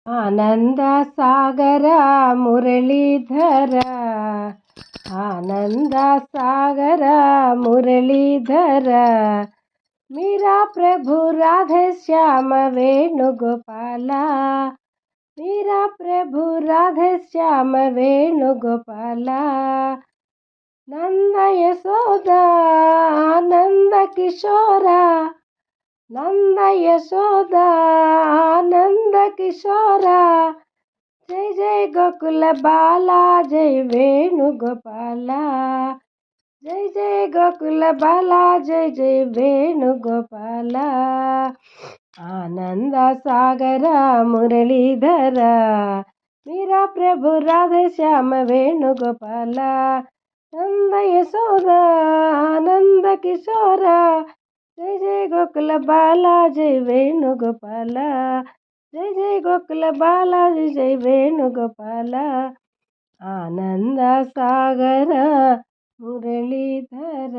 ಆನಂದ ಸಾಗರ ಮುರಳೀಧರ, ಆನಂದ ಸಾಗರ ಮುರಳೀಧರ, ಮೀರಾ ಪ್ರಭು ರಾಧೆ ಶ್ಯಾಮ ವೇಣುಗೋಪಾಲ, ಮೀರಾ ಪ್ರಭು ರಾಧೆ ಶ್ಯಾಮ ವೇಣುಗೋಪಾಲ, ನಂದ ಯಶೋದ ಆನಂದ ಕಿಶೋರ, ನಂದ ಯಶೋದ ಆನಂದ ಕಿಶೋರ, ಜೈ ಜೈ ಗೋಕುಲ ಬಾಲ ಜೈ ವೇಣುಗೋಪಾಲ, ಜೈ ಜೈ ಗೋಕುಲ ಬಾಲ ಜೈ ಜೈ ವೇಣುಗೋಪಾಲ, ಆನಂದ ಸಾಗರ ಮುರಳೀಧರ, ಮೀರಾ ಪ್ರಭು ರಾಧೆ ಶ್ಯಾಮ ವೇಣುಗೋಪಾಲ, ನಂದ ಯಶೋದ ಆನಂದ ಕಿಶೋರ, ಜೈ ಜೈ ಗೋಕುಲ ಬಾಲ ಜೈ ವೇಣುಗೋಪಾಲ, ಜೈ ಜೈ ಗೋಕುಲ ಬಾಲ ಜೈ ಜೈ ವೇಣುಗೋಪಾಲ, ಆನಂದ ಸಾಗರ ಮುರಳೀಧರ.